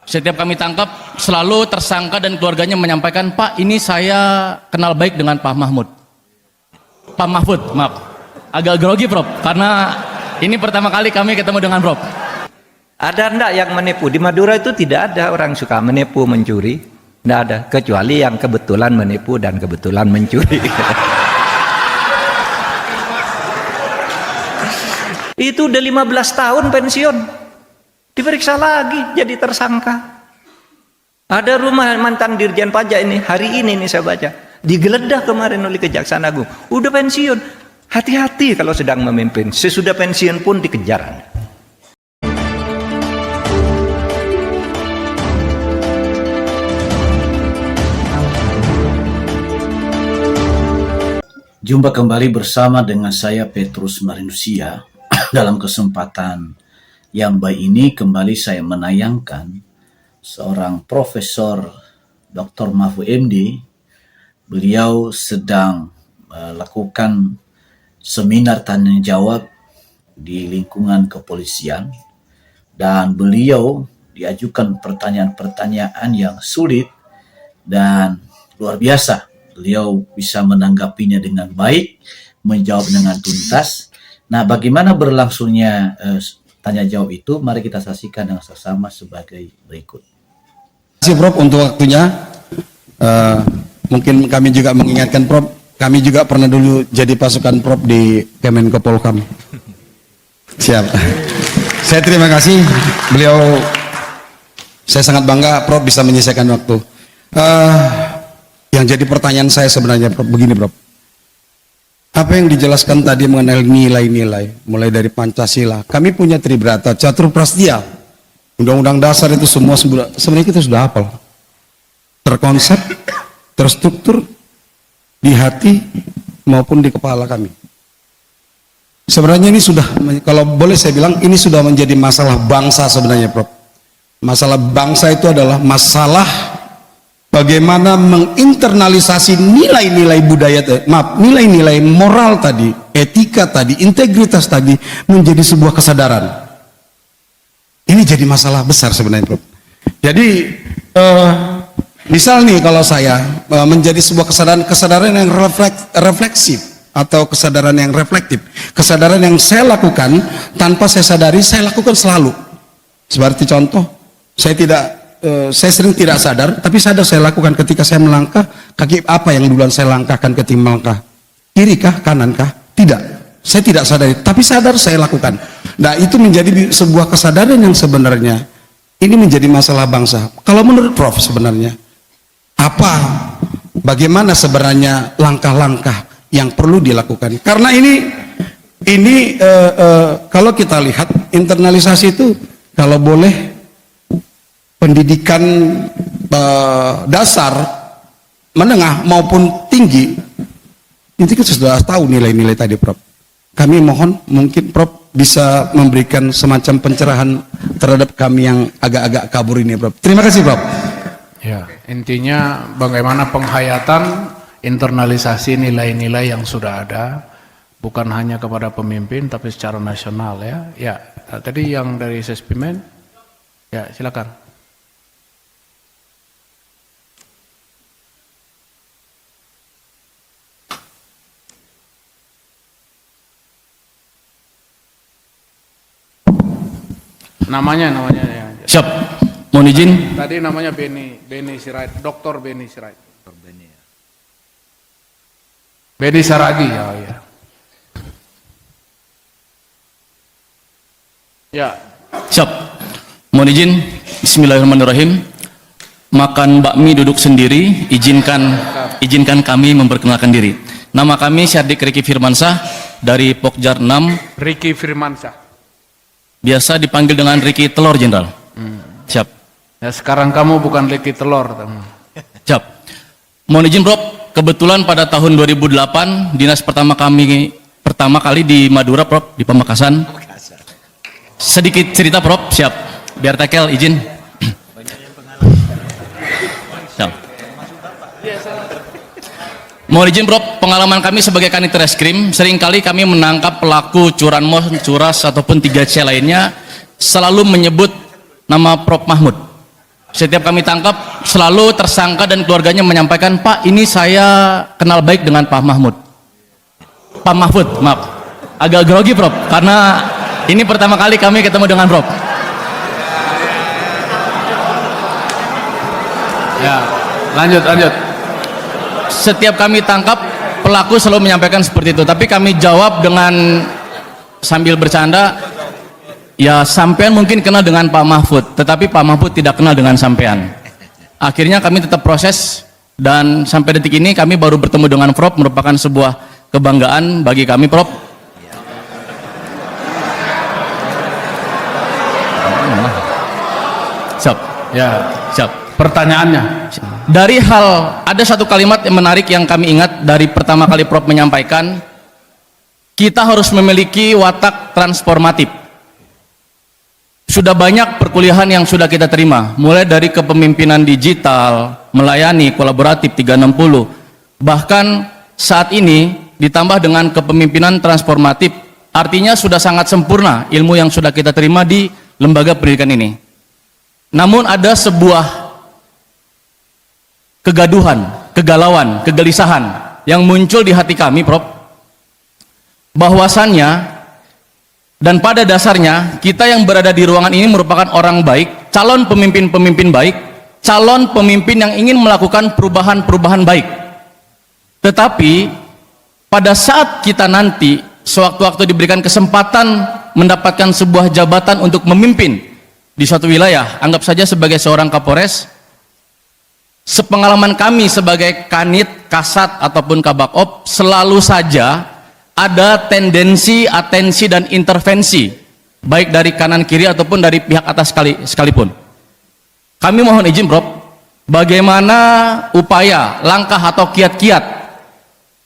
Setiap kami tangkap, selalu tersangka dan keluarganya menyampaikan, Pak, ini saya kenal baik dengan Pak Mahmud. Pak Mahfud, maaf. Agak grogi, Prof, karena ini pertama kali kami ketemu dengan Prof. Ada enggak yang menipu? Di Madura itu tidak ada orang suka menipu, mencuri. Enggak ada, kecuali yang kebetulan menipu dan kebetulan mencuri. Itu udah 15 tahun pensiun. Diperiksa lagi jadi tersangka. Ada rumah mantan Dirjen Pajak ini, hari ini nih saya baca, digeledah kemarin oleh Kejaksaan Agung. Udah pensiun. Hati-hati kalau sedang memimpin. Sesudah pensiun pun dikejar. Jumpa kembali bersama dengan saya Petrus Marinusia. Dalam kesempatan yang baik ini kembali saya menayangkan seorang Profesor Dr. Mahfud MD. Beliau sedang melakukan seminar tanya jawab di lingkungan kepolisian dan beliau diajukan pertanyaan-pertanyaan yang sulit dan luar biasa. Beliau bisa menanggapinya dengan baik, menjawab dengan tuntas. Nah, bagaimana berlangsungnya tanya jawab itu? Mari kita saksikan dengan sesama sebagai berikut. Terima kasih Prof untuk waktunya. Mungkin kami juga mengingatkan Prof, kami juga pernah dulu jadi pasukan Prof di Kemenko Polhukam. Siap. Saya terima kasih. Beliau, saya sangat bangga Prof bisa menyelesaikan waktu. Yang jadi pertanyaan saya sebenarnya Prof, begini Prof. Apa yang dijelaskan tadi mengenai nilai-nilai, mulai dari Pancasila, kami punya Tribrata, Catur Prastya, Undang-Undang Dasar itu semua sebenarnya kita sudah hafal, terkonsep, terstruktur di hati maupun di kepala kami. Sebenarnya ini sudah, kalau boleh saya bilang, ini sudah menjadi masalah bangsa sebenarnya Prof. Masalah bangsa itu adalah masalah bagaimana menginternalisasi nilai-nilai budaya, nilai-nilai moral tadi, etika tadi, integritas tadi menjadi sebuah kesadaran. Ini jadi masalah besar sebenarnya, Prof. Jadi, misal nih kalau saya menjadi sebuah kesadaran yang refleksif atau kesadaran yang reflektif, kesadaran yang saya lakukan tanpa saya sadari, saya lakukan selalu. Seperti contoh, saya sering tidak sadar, tapi sadar saya lakukan ketika saya melangkah, kaki apa yang duluan saya langkahkan ketika melangkah? Kiri kah, kanan kah? Tidak. Saya tidak sadar, tapi sadar saya lakukan. Nah, itu menjadi sebuah kesadaran yang sebenarnya ini menjadi masalah bangsa. Kalau menurut Prof sebenarnya, bagaimana sebenarnya langkah-langkah yang perlu dilakukan? Karena ini kalau kita lihat internalisasi itu, kalau boleh pendidikan dasar, menengah maupun tinggi, itu kita sudah tahu nilai-nilai tadi Prof. Kami mohon mungkin Prof bisa memberikan semacam pencerahan terhadap kami yang agak-agak kabur ini Prof. Terima kasih Prof. Ya, intinya bagaimana penghayatan internalisasi nilai-nilai yang sudah ada, bukan hanya kepada pemimpin tapi secara nasional ya. Ya, tadi yang dari Sespimen, ya silakan. Namanya ya. Siap, mohon izin. Tadi namanya Beni Sirait, Dr. Beni Sirait. Beni Saragi ya. Ya. Siap, mohon izin. Bismillahirrahmanirrahim. Makan bakmi duduk sendiri, izinkan kami memperkenalkan diri. Nama kami Syardik Riki Firmansyah dari Pokjar 6. Riki Firmansyah. Biasa dipanggil dengan Riki Telur, Jenderal. Siap. Ya, sekarang kamu bukan Riki Telur. Siap. Mohon izin Prof, kebetulan pada tahun 2008 dinas pertama kali di Madura Prof, di Pamekasan. Sedikit cerita Prof, siap. Biar tekel izin. Siap. Mohon izin Prof, pengalaman kami sebagai Kanit Reskrim, seringkali kami menangkap pelaku curanmor, curas ataupun 3C lainnya selalu menyebut nama Prof Mahmud. Setiap kami tangkap, selalu tersangka dan keluarganya menyampaikan, Pak, ini saya kenal baik dengan Pak Mahfud. Pak Mahfud, maaf. Agak grogi, Prof, karena ini pertama kali kami ketemu dengan Prof. Ya, lanjut. Setiap kami tangkap, pelaku selalu menyampaikan seperti itu. Tapi kami jawab dengan sambil bercanda, ya sampean mungkin kenal dengan Pak Mahfud, tetapi Pak Mahfud tidak kenal dengan sampean. Akhirnya kami tetap proses, dan sampai detik ini kami baru bertemu dengan Prof, merupakan sebuah kebanggaan bagi kami, Prof. Siap. Ya, Siap. pertanyaannya. Dari ada satu kalimat yang menarik yang kami ingat dari pertama kali Prof menyampaikan, kita harus memiliki watak transformatif. Sudah banyak perkuliahan yang sudah kita terima, mulai dari kepemimpinan digital, melayani, kolaboratif 360, bahkan saat ini ditambah dengan kepemimpinan transformatif, artinya sudah sangat sempurna ilmu yang sudah kita terima di lembaga pendidikan ini. Namun ada sebuah kegaduhan, kegalauan, kegelisahan yang muncul di hati kami, Prof, bahwasannya dan pada dasarnya kita yang berada di ruangan ini merupakan orang baik, calon pemimpin-pemimpin baik, calon pemimpin yang ingin melakukan perubahan-perubahan baik. Tetapi pada saat kita nanti sewaktu-waktu diberikan kesempatan mendapatkan sebuah jabatan untuk memimpin di suatu wilayah, anggap saja sebagai seorang Kapolres, sepengalaman kami sebagai Kanit, Kasat ataupun Kabakop, selalu saja ada tendensi, atensi dan intervensi baik dari kanan kiri ataupun dari pihak atas sekalipun. Kami mohon izin, Prof, bagaimana upaya, langkah atau kiat-kiat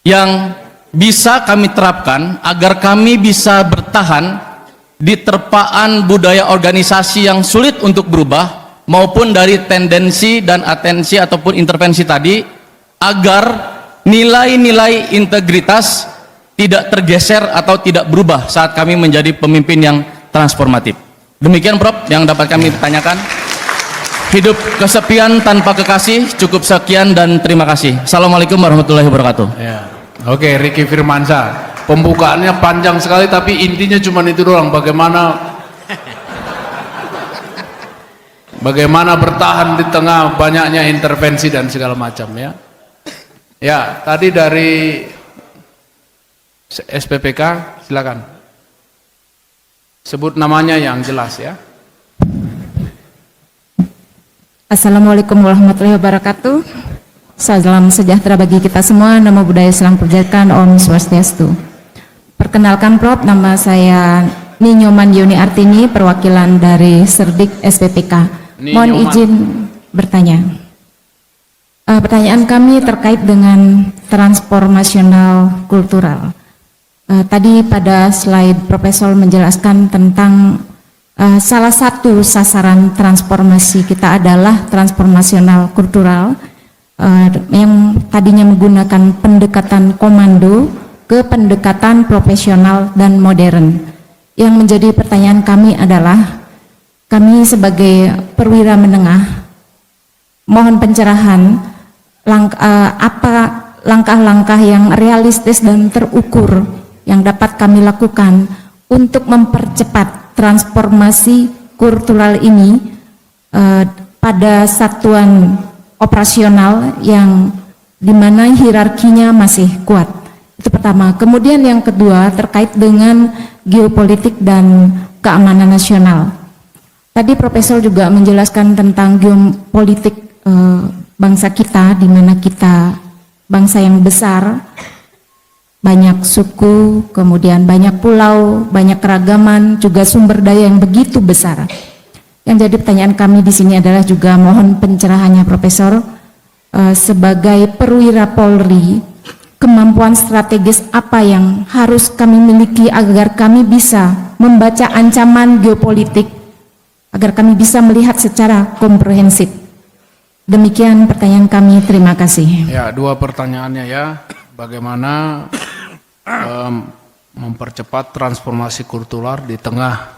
yang bisa kami terapkan agar kami bisa bertahan di terpaan budaya organisasi yang sulit untuk berubah, maupun dari tendensi dan atensi ataupun intervensi tadi, agar nilai-nilai integritas tidak tergeser atau tidak berubah saat kami menjadi pemimpin yang transformatif. Demikian, Prof, yang dapat kami tanyakan. Hidup kesepian tanpa kekasih. Cukup sekian dan terima kasih. Assalamualaikum warahmatullahi wabarakatuh. Ya. Oke, Ricky Firmansyah. Pembukaannya panjang sekali tapi intinya cuma itu doang, bagaimana bertahan di tengah banyaknya intervensi dan segala macam, ya. Ya, tadi dari SPPK, silakan. Sebut namanya yang jelas, ya. Assalamualaikum warahmatullahi wabarakatuh. Salam sejahtera bagi kita semua. Namo Buddhaya, Salam Kebajikan, Om Swastiastu. Perkenalkan, Prof, nama saya Ninyoman Yuni Artini, perwakilan dari Serdik SPPK. Mohon izin bertanya. Pertanyaan kami terkait dengan transformasional kultural. Tadi pada slide Profesor menjelaskan tentang salah satu sasaran transformasi kita adalah transformasional kultural, yang tadinya menggunakan pendekatan komando ke pendekatan profesional dan modern. Yang menjadi pertanyaan kami adalah, kami sebagai perwira menengah mohon pencerahan apa langkah-langkah yang realistis dan terukur yang dapat kami lakukan untuk mempercepat transformasi kultural ini pada satuan operasional yang dimana hierarkinya masih kuat. Itu pertama. Kemudian yang kedua terkait dengan geopolitik dan keamanan nasional. Tadi Profesor juga menjelaskan tentang geopolitik bangsa kita, di mana kita bangsa yang besar, banyak suku, kemudian banyak pulau, banyak keragaman, juga sumber daya yang begitu besar. Yang jadi pertanyaan kami di sini adalah juga mohon pencerahannya, Profesor, sebagai perwira Polri, kemampuan strategis apa yang harus kami miliki agar kami bisa membaca ancaman geopolitik, agar kami bisa melihat secara komprehensif. Demikian pertanyaan kami, terima kasih. Ya, dua pertanyaannya, ya. Bagaimana mempercepat transformasi kultural di tengah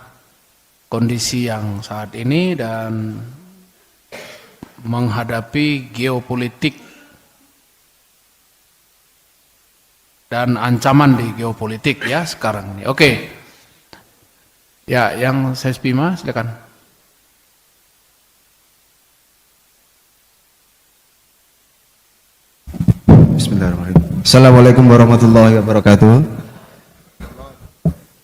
kondisi yang saat ini, dan menghadapi geopolitik dan ancaman di geopolitik ya sekarang ini. Oke. Ya, yang Sespima silakan. Bismillahirrahmanirrahim. Assalamualaikum warahmatullahi wabarakatuh.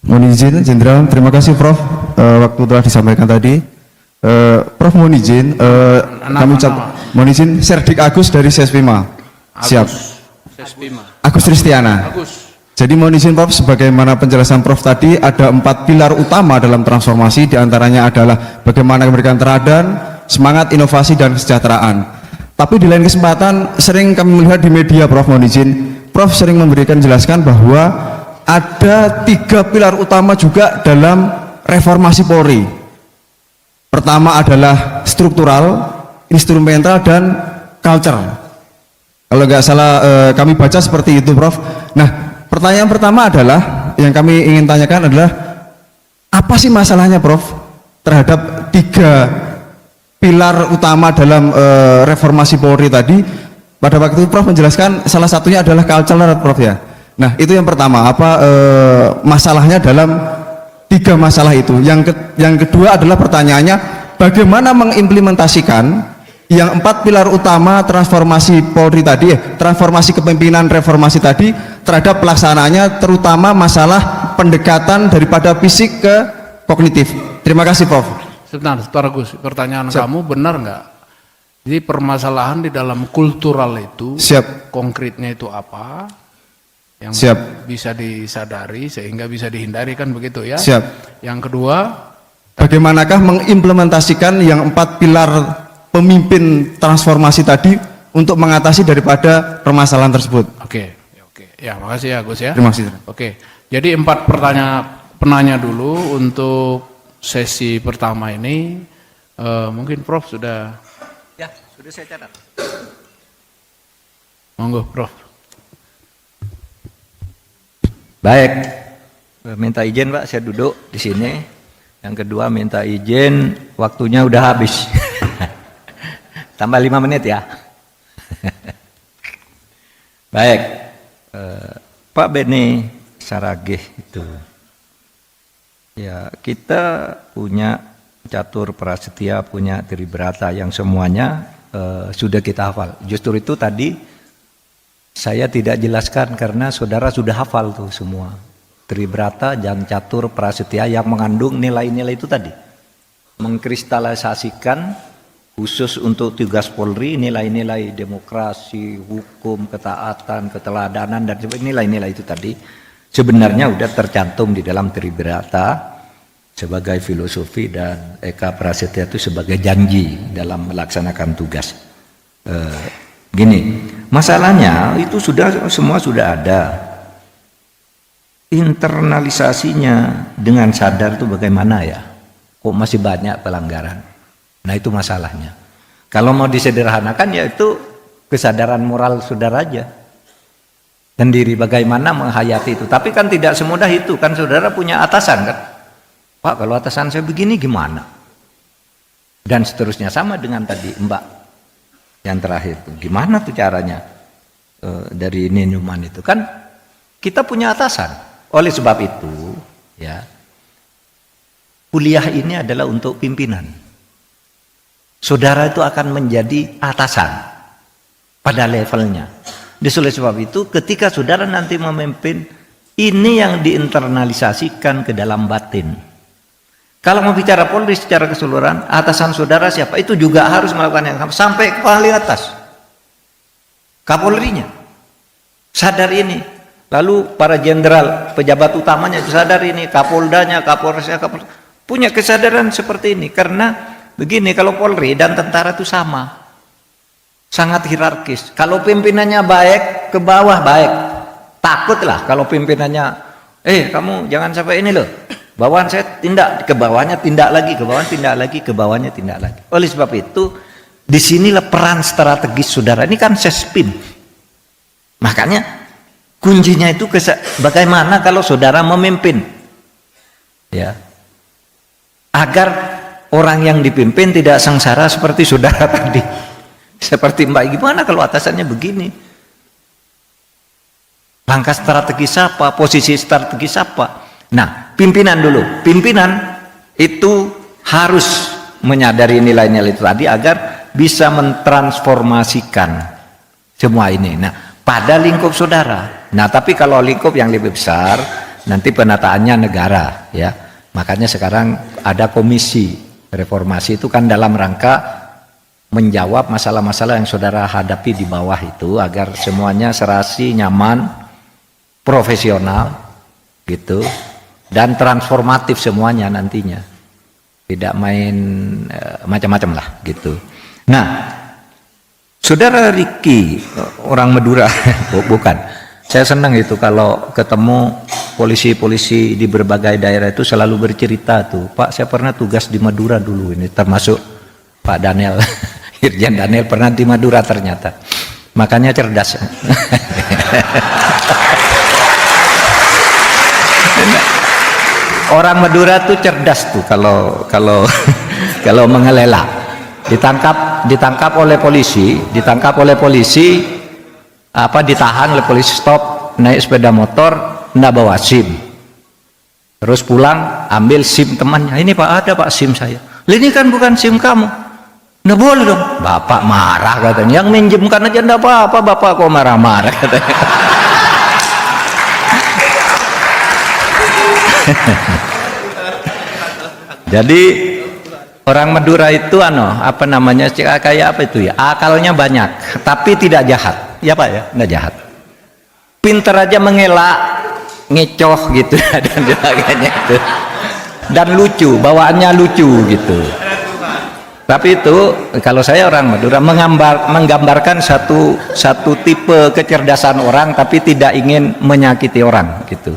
Mohon izin Jenderal, terima kasih Prof. Waktu telah disampaikan tadi. Prof mohon izin, mohon izin Serdik Agus dari Sespima. Siap. Sespima. Agus Tristiana. Agus. Jadi mohon izin Prof, sebagaimana penjelasan Prof tadi, ada 4 pilar utama dalam transformasi, diantaranya adalah bagaimana memberikan teladan, semangat, inovasi, dan kesejahteraan. Tapi di lain kesempatan sering kami melihat di media Prof, mohon izin, Prof sering memberikan jelaskan bahwa ada 3 pilar utama juga dalam reformasi Polri. Pertama adalah struktural, instrumental, dan culture. Kalau nggak salah kami baca seperti itu Prof. Nah, pertanyaan pertama adalah yang kami ingin tanyakan adalah apa sih masalahnya Prof terhadap 3 pilar utama dalam reformasi Polri tadi? Pada waktu itu Prof menjelaskan salah satunya adalah cultural Prof ya. Nah itu yang pertama, apa masalahnya dalam 3 masalah itu. Yang kedua adalah pertanyaannya bagaimana mengimplementasikan yang 4 pilar utama transformasi Polri tadi, transformasi kepemimpinan reformasi tadi terhadap pelaksanaannya, terutama masalah pendekatan daripada fisik ke kognitif. Terima kasih Prof. Sebentar Agus, pertanyaan kamu benar nggak? Jadi permasalahan di dalam kultural itu, Siap. konkretnya itu apa? Yang Siap. bisa disadari sehingga bisa dihindari kan begitu ya? Siap. Yang kedua, Bagaimanakah mengimplementasikan yang 4 pilar pemimpin transformasi tadi untuk mengatasi daripada permasalahan tersebut? oke. Ya, makasih ya Gus ya. Terima kasih. Oke, jadi 4 penanya dulu untuk sesi pertama ini. Mungkin Prof sudah. Ya, sudah saya catat. Monggo Prof. Baik, minta izin Pak, saya duduk di sini. Yang kedua minta izin, waktunya udah habis. Tambah 5 menit ya. Baik, Pak Beni Saragih itu. Ya, kita punya catur prasetya, punya tribrata yang semuanya sudah kita hafal. Justru itu tadi saya tidak jelaskan karena saudara sudah hafal tuh semua. Tribrata dan catur prasetya yang mengandung nilai-nilai itu tadi. Mengkristalisasikan khusus untuk tugas Polri nilai-nilai demokrasi, hukum, ketaatan, keteladanan dan nilai-nilai itu tadi sebenarnya sudah tercantum di dalam tribrata sebagai filosofi dan Eka Prasetya itu sebagai janji dalam melaksanakan tugas. Gini, masalahnya itu semua sudah ada. Internalisasinya dengan sadar itu bagaimana ya? Kok masih banyak pelanggaran? Nah itu masalahnya. Kalau mau disederhanakan ya itu kesadaran moral saudara aja. Sendiri bagaimana menghayati itu. Tapi kan tidak semudah itu. Kan saudara punya atasan kan? Pak kalau atasan saya begini gimana? Dan seterusnya sama dengan tadi Mbak yang terakhir itu. Gimana tuh caranya? Dari Nyoman itu kan kita punya atasan. Oleh sebab itu ya kuliah ini adalah untuk pimpinan. Saudara itu akan menjadi atasan pada levelnya. Oleh sebab itu ketika saudara nanti memimpin, ini yang diinternalisasikan ke dalam batin. Kalau mau bicara Polri secara keseluruhan, atasan saudara siapa? Itu juga harus melakukan yang sama sampai ke paling atas. Kapolrinya sadar ini. Lalu para jenderal, pejabat utamanya itu sadar ini, Kapoldanya, Kapolresnya, punya kesadaran seperti ini. Karena begini, kalau Polri dan tentara itu sama, sangat hierarkis. Kalau pimpinannya baik, ke bawah baik. Takutlah kalau pimpinannya, kamu jangan sampai ini loh. Bawahan saya tindak, ke bawahnya tindak lagi, ke bawahnya tindak lagi, ke bawahnya tindak lagi. Oleh sebab itu, disinilah peran strategis saudara. Ini kan sespim. Makanya kuncinya itu bagaimana kalau saudara memimpin, ya, agar orang yang dipimpin tidak sengsara seperti saudara tadi. seperti Mbak, gimana kalau atasannya begini? Langkah strategis apa? Posisi strategis apa? Nah, pimpinan dulu. Pimpinan itu harus menyadari nilai-nilai itu tadi agar bisa mentransformasikan semua ini. Nah, pada lingkup saudara. Nah, tapi kalau lingkup yang lebih besar, nanti penataannya negara, ya. Makanya sekarang ada komisi reformasi itu kan dalam rangka menjawab masalah-masalah yang saudara hadapi di bawah itu agar semuanya serasi, nyaman, profesional gitu dan transformatif semuanya nantinya, tidak main macam-macam lah gitu. Nah, saudara Riki orang Madura bukan, saya senang itu kalau ketemu polisi-polisi di berbagai daerah itu selalu bercerita tuh, Pak saya pernah tugas di Madura dulu, ini termasuk Pak Daniel Irjen Daniel pernah di Madura ternyata, makanya cerdas. Orang Madura tuh cerdas tuh kalau mengelela. Ditangkap oleh polisi, ditahan oleh polisi, stop, naik sepeda motor, nggak bawa SIM. Terus pulang ambil SIM temannya. Ini Pak, ada Pak SIM saya. Ini kan bukan SIM kamu. Nggak boleh dong. Bapak marah katanya. Yang minjemkan aja nggak apa-apa, Bapak kok marah-marah katanya. Jadi orang Madura itu kayak apa itu ya, akalnya banyak tapi tidak jahat ya Pak ya, tidak jahat, pinter aja mengelak, ngecoh gitu dan sebagainya itu, dan lucu, bawaannya lucu gitu. Tapi itu kalau saya orang Madura menggambarkan satu tipe kecerdasan orang tapi tidak ingin menyakiti orang gitu.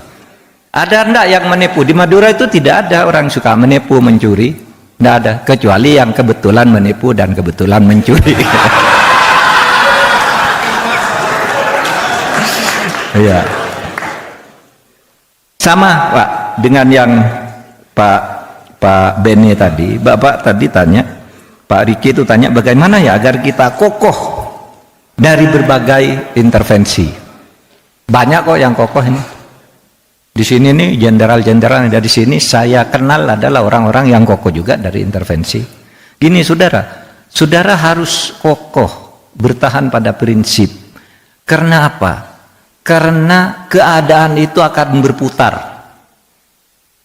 Ada enggak yang menipu? Di Madura itu tidak ada orang suka menipu, mencuri. Enggak ada, kecuali yang kebetulan menipu dan kebetulan mencuri. Iya. Sama, Pak, dengan yang Pak Beni tadi. Bapak tadi tanya, Pak Riki itu tanya bagaimana ya agar kita kokoh dari berbagai intervensi. Banyak kok yang kokoh ini. Di sini nih jenderal-jenderal yang dari sini saya kenal adalah orang-orang yang kokoh juga dari intervensi. Gini saudara harus kokoh bertahan pada prinsip. Karena apa? Karena keadaan itu akan berputar.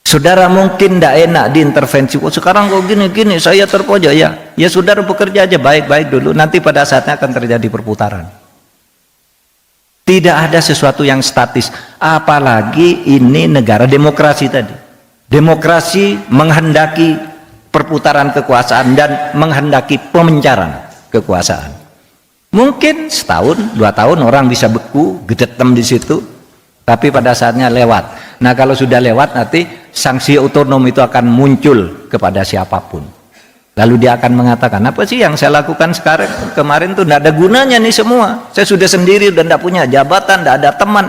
Saudara mungkin tidak enak diintervensi. Oh, sekarang kok gini-gini saya terpojok ya. Ya saudara bekerja aja baik-baik dulu. Nanti pada saatnya akan terjadi perputaran. Tidak ada sesuatu yang statis, apalagi ini negara demokrasi tadi. Demokrasi menghendaki perputaran kekuasaan dan menghendaki pemencaran kekuasaan. Mungkin setahun, 2 tahun orang bisa beku, gedetem di situ, tapi pada saatnya lewat. Nah kalau sudah lewat nanti sanksi otonom itu akan muncul kepada siapapun. Lalu dia akan mengatakan, apa sih yang saya lakukan kemarin tuh tidak ada gunanya nih semua. Saya sudah sendiri dan tidak punya jabatan, tidak ada teman.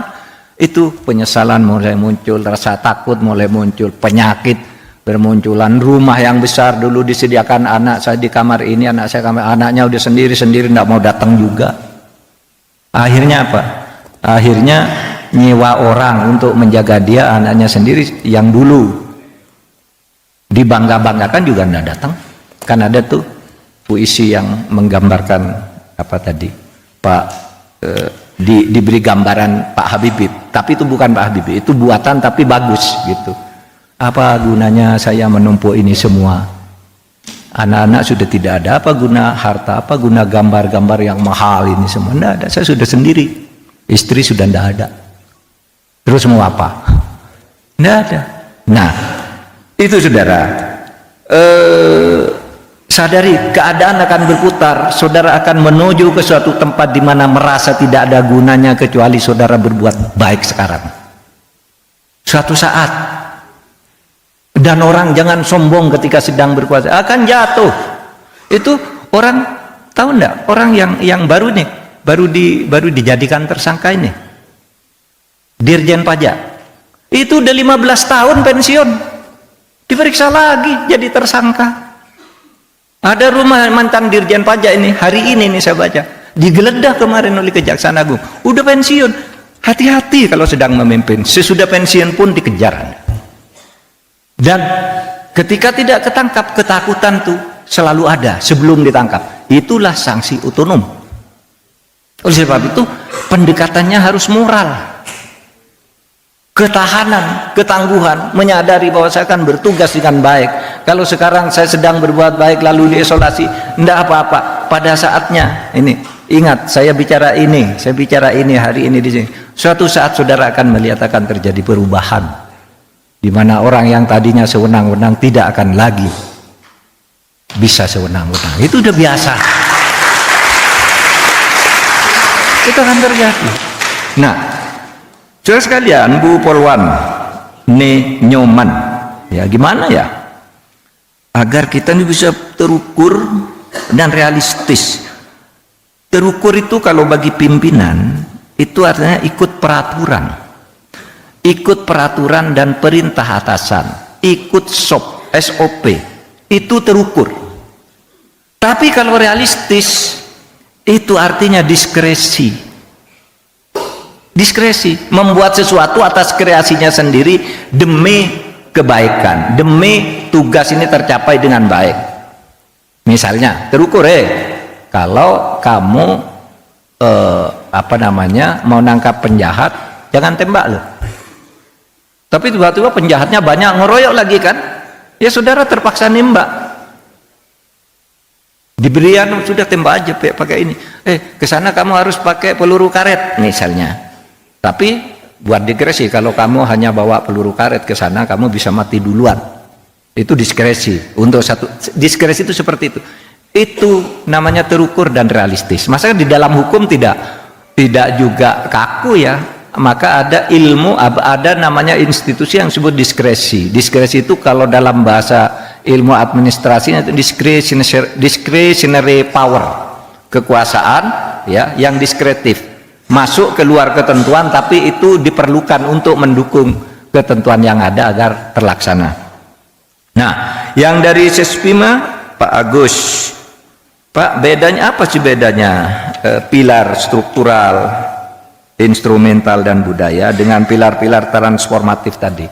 Itu penyesalan mulai muncul, rasa takut mulai muncul, penyakit bermunculan, rumah yang besar dulu disediakan anak saya di kamar ini, anaknya udah sendiri-sendiri tidak mau datang juga. Akhirnya apa? Akhirnya nyewa orang untuk menjaga dia, anaknya sendiri yang dulu dibangga-banggakan juga tidak datang. Kan ada tuh puisi yang menggambarkan apa tadi diberi gambaran Pak Habibie, tapi itu bukan Pak Habibie, itu buatan tapi bagus gitu. Apa gunanya saya menumpuk ini semua, anak-anak sudah tidak ada, apa guna harta, apa guna gambar-gambar yang mahal ini semua, tidak ada, saya sudah sendiri, istri sudah tidak ada, terus mau apa, tidak ada. Nah itu saudara, sadari keadaan akan berputar, saudara akan menuju ke suatu tempat di mana merasa tidak ada gunanya kecuali saudara berbuat baik sekarang. Suatu saat, dan orang jangan sombong ketika sedang berkuasa, akan jatuh. Itu orang tahu enggak? Orang yang baru nih, baru dijadikan tersangka ini, Dirjen Pajak, itu udah 15 tahun pensiun, diperiksa lagi jadi tersangka. Ada rumah mantan Dirjen Pajak ini, hari ini nih saya baca, digeledah kemarin oleh Kejaksaan Agung. Udah pensiun. Hati-hati kalau sedang memimpin. Sesudah pensiun pun dikejar. Dan ketika tidak ketangkap, ketakutan tuh selalu ada sebelum ditangkap. Itulah sanksi otonom. Oleh sebab itu, pendekatannya harus moral. Ketahanan, ketangguhan, menyadari bahwa saya akan bertugas dengan baik. Kalau sekarang saya sedang berbuat baik lalu diisolasi, tidak apa-apa. Pada saatnya, ini ingat, saya bicara ini hari ini di sini. Suatu saat saudara akan melihat akan terjadi perubahan, di mana orang yang tadinya sewenang-wenang tidak akan lagi bisa sewenang-wenang. Itu udah biasa. Itu akan terjadi. Nah, saudara sekalian, Bu Polwan ne nyoman, ya gimana ya agar kita ini bisa terukur dan realistis. Terukur itu kalau bagi pimpinan itu artinya ikut peraturan dan perintah atasan, ikut SOP, itu terukur. Tapi kalau realistis itu artinya diskresi, membuat sesuatu atas kreasinya sendiri demi kebaikan, demi tugas ini tercapai dengan baik. Misalnya terukur, kalau kamu mau nangkap penjahat, jangan tembak loh. Tapi tiba-tiba penjahatnya banyak, ngeroyok lagi kan, ya saudara terpaksa nembak. Diberian sudah tembak aja pakai ini. Kesana kamu harus pakai peluru karet misalnya. Tapi buat diskresi, kalau kamu hanya bawa peluru karet ke sana, kamu bisa mati duluan. Itu diskresi. Untuk satu diskresi itu seperti itu. Itu namanya terukur dan realistis. Masa di dalam hukum tidak juga kaku ya. Maka ada ilmu, ada namanya institusi yang disebut diskresi. Diskresi itu kalau dalam bahasa ilmu administrasinya itu discretionary power, kekuasaan ya yang diskretif, masuk keluar ketentuan, tapi itu diperlukan untuk mendukung ketentuan yang ada agar terlaksana. Nah, yang dari Sespima, Pak Agus, Pak, bedanya apa sih bedanya pilar struktural, instrumental dan budaya dengan pilar-pilar transformatif tadi?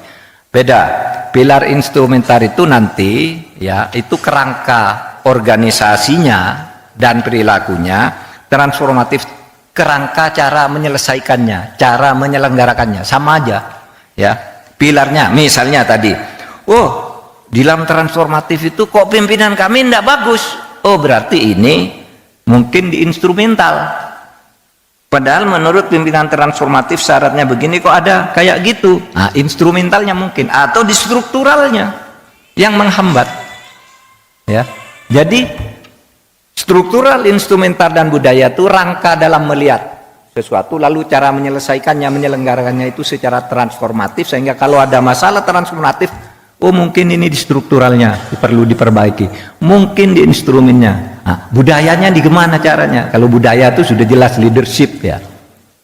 Beda. Pilar instrumental itu nanti ya itu kerangka organisasinya dan perilakunya, transformatif kerangka cara menyelesaikannya, cara menyelenggarakannya, sama aja ya. Pilarnya misalnya tadi, di dalam transformatif itu kok pimpinan kami tidak bagus, berarti ini mungkin di instrumental. Padahal menurut pimpinan transformatif syaratnya begini, kok ada kayak gitu. Nah, instrumentalnya mungkin, atau di strukturalnya yang menghambat ya. Jadi struktural, instrumental dan budaya itu rangka dalam melihat sesuatu, lalu cara menyelesaikannya, menyelenggarakannya itu secara transformatif, sehingga kalau ada masalah transformatif, mungkin ini di strukturalnya perlu diperbaiki, mungkin di instrumennya. Nah, budayanya di gimana caranya? Kalau budaya itu sudah jelas leadership ya,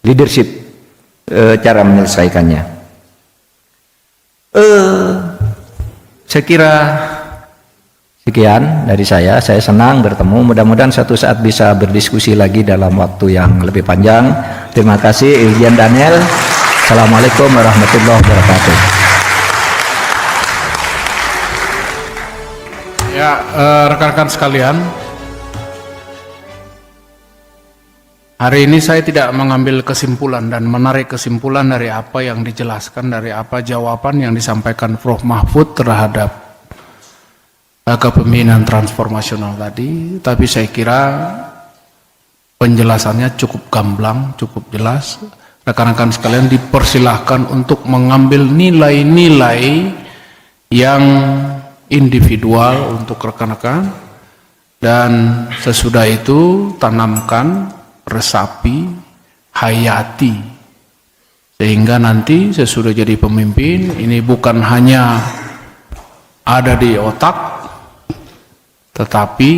leadership cara menyelesaikannya. Saya kira sekian dari saya. Saya senang bertemu. Mudah-mudahan satu saat bisa berdiskusi lagi dalam waktu yang lebih panjang. Terima kasih, Irjen Daniel. Assalamualaikum warahmatullahi wabarakatuh. Ya, rekan-rekan sekalian, hari ini saya tidak mengambil kesimpulan dan menarik kesimpulan dari apa yang dijelaskan, dari apa jawaban yang disampaikan Prof. Mahfud terhadap kepemimpinan transformasional tadi, tapi saya kira penjelasannya cukup gamblang, cukup jelas. Rekan-rekan sekalian dipersilahkan untuk mengambil nilai-nilai yang individual untuk rekan-rekan, dan sesudah itu tanamkan, resapi, hayati, sehingga nanti sesudah jadi pemimpin ini bukan hanya ada di otak, tetapi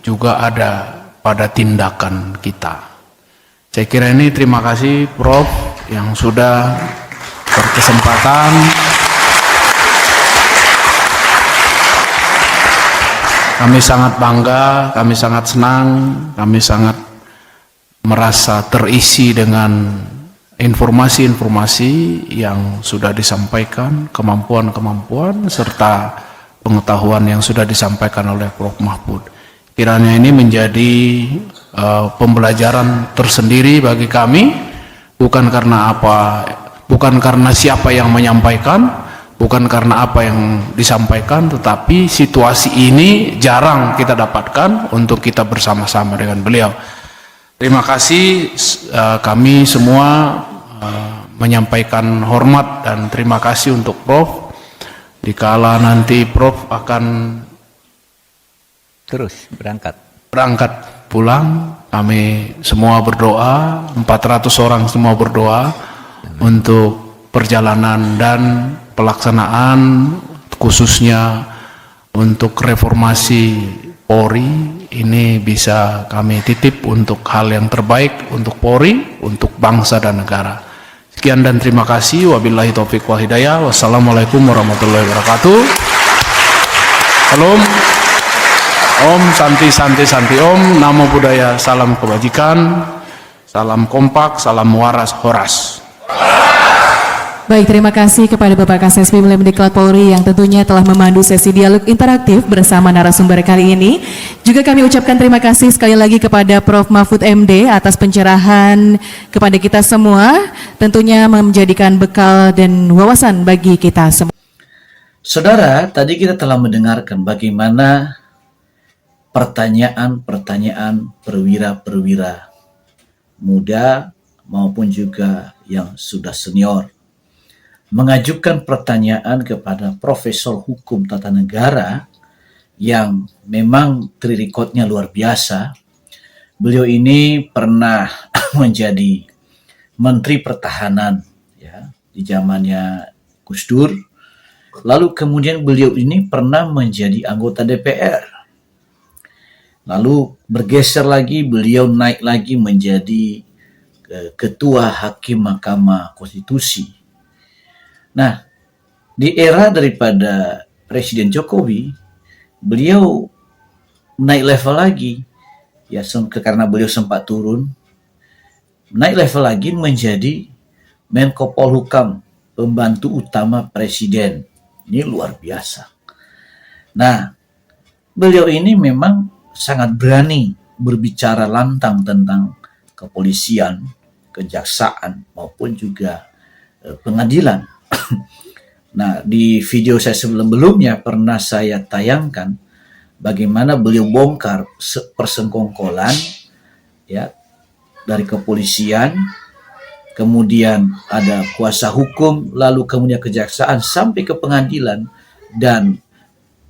juga ada pada tindakan kita. Saya kira ini, terima kasih Prof yang sudah berkesempatan Kami sangat bangga, kami sangat senang, kami sangat merasa terisi dengan informasi-informasi yang sudah disampaikan, kemampuan-kemampuan, serta pengetahuan yang sudah disampaikan oleh Prof. Mahfud. Kiranya ini menjadi pembelajaran tersendiri bagi kami, bukan karena siapa yang menyampaikan, bukan karena apa yang disampaikan, tetapi situasi ini jarang kita dapatkan untuk kita bersama-sama dengan beliau. Terima kasih, kami semua menyampaikan hormat dan terima kasih untuk Prof. Dikala nanti Prof akan Terus berangkat pulang, kami semua berdoa, 400 orang semua berdoa untuk perjalanan dan pelaksanaan, khususnya untuk reformasi Polri ini bisa kami titip untuk hal yang terbaik untuk Polri, untuk bangsa dan negara. Sekian dan terima kasih. Wabillahi taufiq wal hidayah. Wassalamualaikum warahmatullahi wabarakatuh. Salam. Om Santi Santi Santi Om. Namo Buddhaya. Salam kebajikan. Salam kompak. Salam waras horas. Baik, terima kasih kepada Bapak Kasespi Mendiklat Polri yang tentunya telah memandu sesi dialog interaktif bersama narasumber kali ini. Juga kami ucapkan terima kasih sekali lagi kepada Prof. Mahfud MD atas pencerahan kepada kita semua, tentunya menjadikan bekal dan wawasan bagi kita semua. Saudara, tadi kita telah mendengarkan bagaimana pertanyaan-pertanyaan perwira-perwira muda maupun juga yang sudah senior mengajukan pertanyaan kepada Profesor Hukum Tata Negara yang memang track record-nya luar biasa. Beliau ini pernah menjadi Menteri Pertahanan ya di zamannya Gus Dur. Lalu kemudian beliau ini pernah menjadi anggota DPR. Lalu bergeser lagi, beliau naik lagi menjadi Ketua Hakim Mahkamah Konstitusi. Nah, di era daripada Presiden Jokowi, beliau naik level lagi, ya karena beliau sempat turun, naik level lagi menjadi Menko Polhukam, pembantu utama Presiden. Ini luar biasa. Nah, beliau ini memang sangat berani berbicara lantang tentang kepolisian, kejaksaan, maupun juga pengadilan. Nah, di video saya sebelum-belumnya pernah saya tayangkan bagaimana beliau bongkar persengkongkolan ya dari kepolisian, kemudian ada kuasa hukum, lalu kemudian kejaksaan sampai ke pengadilan, dan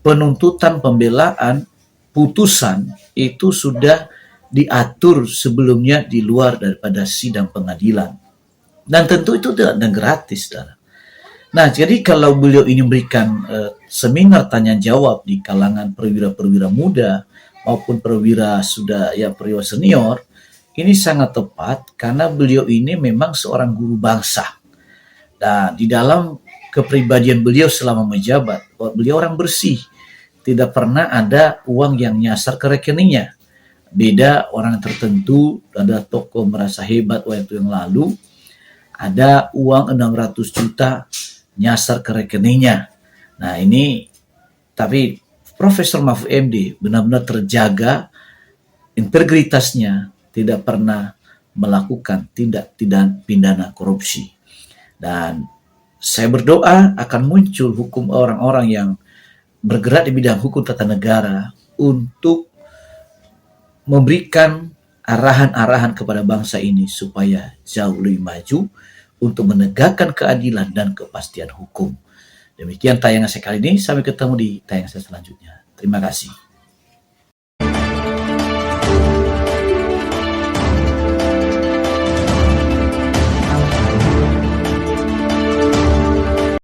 penuntutan, pembelaan, putusan itu sudah diatur sebelumnya di luar daripada sidang pengadilan. Dan tentu itu tidak gratis, saudara. Nah, jadi kalau beliau ini memberikan seminar tanya jawab di kalangan perwira-perwira muda maupun perwira sudah ya perwira senior, ini sangat tepat karena beliau ini memang seorang guru bangsa. Dan di dalam kepribadian beliau selama menjabat, beliau orang bersih. Tidak pernah ada uang yang nyasar ke rekeningnya. Beda orang tertentu, ada tokoh merasa hebat waktu yang lalu, ada uang 600 juta nyasar ke rekeningnya. Nah ini, tapi Profesor Mahfud MD benar-benar terjaga integritasnya, tidak pernah melakukan tindak pidana korupsi. Dan saya berdoa akan muncul hukum orang-orang yang bergerak di bidang hukum tata negara untuk memberikan arahan-arahan kepada bangsa ini supaya jauh lebih maju untuk menegakkan keadilan dan kepastian hukum. Demikian tayangan saya kali ini. Sampai ketemu di tayangan saya selanjutnya. Terima kasih.